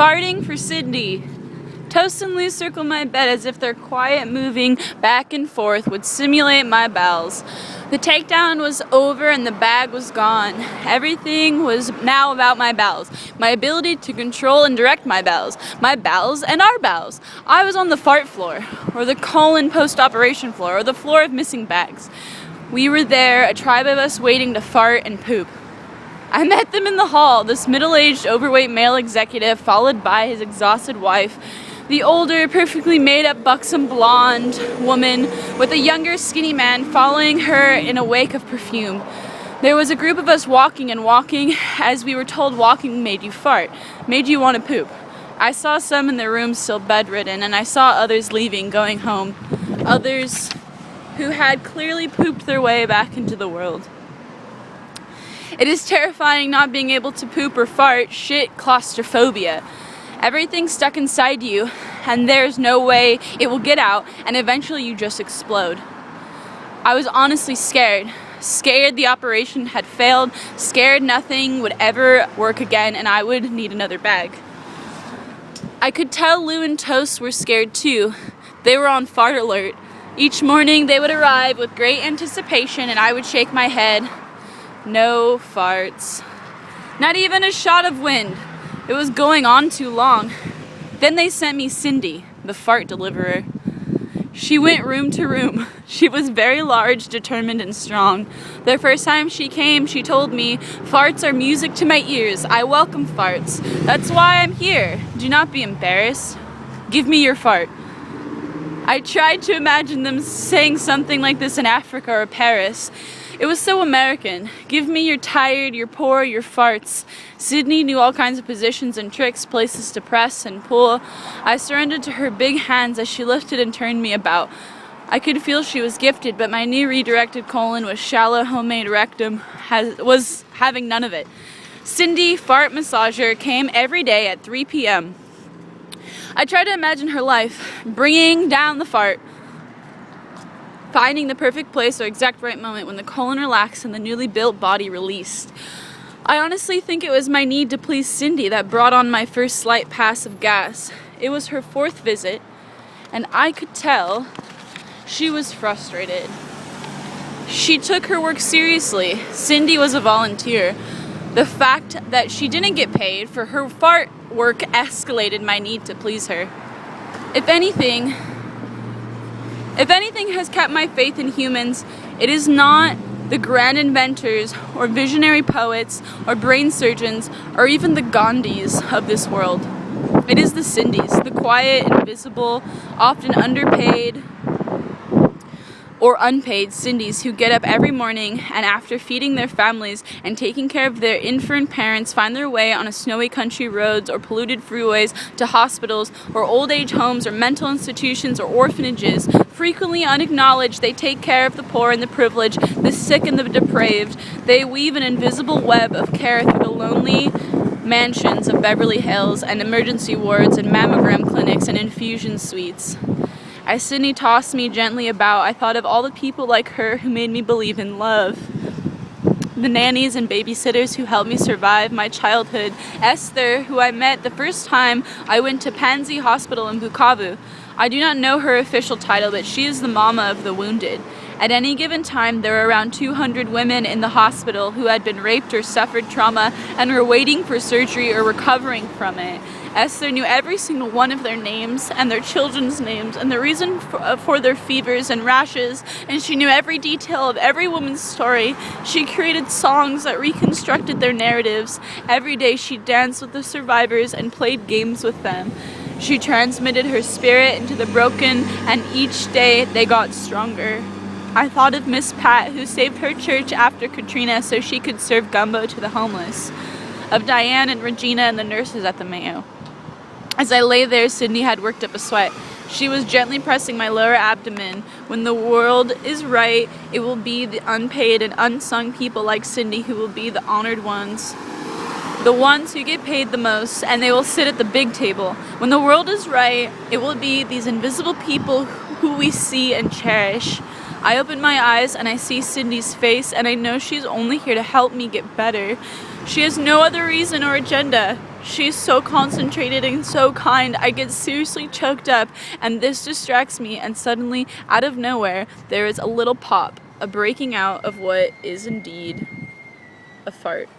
Farting for Cindy. Toast and loose circle my bed as if their quiet moving back and forth would simulate my bowels. The takedown was over and the bag was gone. Everything was now about my bowels, my ability to control and direct my bowels and our bowels. I was on the fart floor, or the colon post-operation floor, or the floor of missing bags. We were there, a tribe of us waiting to fart and poop. I met them in the hall, this middle-aged, overweight male executive, followed by his exhausted wife, the older, perfectly made-up, buxom, blonde woman with a younger, skinny man following her in a wake of perfume. There was a group of us walking, as we were told walking made you fart, made you want to poop. I saw some in their rooms still bedridden, and I saw others leaving, going home. Others who had clearly pooped their way back into the world. It is terrifying not being able to poop or fart, shit, claustrophobia. Everything's stuck inside you, and there's no way it will get out, and eventually you just explode. I was honestly scared. Scared the operation had failed, scared nothing would ever work again, and I would need another bag. I could tell Lou and Toast were scared too. They were on fart alert. Each morning they would arrive with great anticipation, and I would shake my head. No farts. Not even a shot of wind. It was going on too long. Then they sent me Cindy, the fart deliverer. She went room to room. She was very large, determined, and strong. The first time she came, she told me, "Farts are music to my ears. I welcome farts. That's why I'm here. Do not be embarrassed. Give me your fart." I tried to imagine them saying something like this in Africa or Paris. It was so American. Give me your tired, your poor, your farts. Sydney knew all kinds of positions and tricks, places to press and pull. I surrendered to her big hands as she lifted and turned me about. I could feel she was gifted, but my new redirected colon with shallow homemade rectum was having none of it. Cindy, fart massager, came every day at 3 p.m. I tried to imagine her life, bringing down the fart, finding the perfect place or exact right moment when the colon relaxed and the newly built body released. I honestly think it was my need to please Cindy that brought on my first slight pass of gas. It was her 4th visit, and I could tell she was frustrated. She took her work seriously. Cindy was a volunteer. The fact that she didn't get paid for her fart work escalated my need to please her. If anything has kept my faith in humans, it is not the grand inventors or visionary poets or brain surgeons or even the Gandhis of this world. It is the Cindys, the quiet, invisible, often underpaid or unpaid Cindys who get up every morning and after feeding their families and taking care of their infant parents find their way on a snowy country roads or polluted freeways to hospitals or old age homes or mental institutions or orphanages. Frequently unacknowledged, they take care of the poor and the privileged, the sick and the depraved. They weave an invisible web of care through the lonely mansions of Beverly Hills and emergency wards and mammogram clinics and infusion suites. As Sydney tossed me gently about, I thought of all the people like her who made me believe in love. The nannies and babysitters who helped me survive my childhood. Esther, who I met the first time I went to Pansy Hospital in Bukavu. I do not know her official title, but she is the mama of the wounded. At any given time, there were around 200 women in the hospital who had been raped or suffered trauma and were waiting for surgery or recovering from it. Esther knew every single one of their names and their children's names and the reason for their fevers and rashes, and she knew every detail of every woman's story. She created songs that reconstructed their narratives. Every day she danced with the survivors and played games with them. She transmitted her spirit into the broken, and each day they got stronger. I thought of Miss Pat, who saved her church after Katrina so she could serve gumbo to the homeless. Of Diane and Regina and the nurses at the Mayo. As I lay there, Sydney had worked up a sweat. She was gently pressing my lower abdomen. When the world is right, it will be the unpaid and unsung people like Cindy who will be the honored ones. The ones who get paid the most, and they will sit at the big table. When the world is right, it will be these invisible people who we see and cherish. I open my eyes and I see Cindy's face, and I know she's only here to help me get better. She has no other reason or agenda. She's so concentrated and so kind. I get seriously choked up, and this distracts me, and suddenly, out of nowhere, there is a little pop, a breaking out of what is indeed a fart.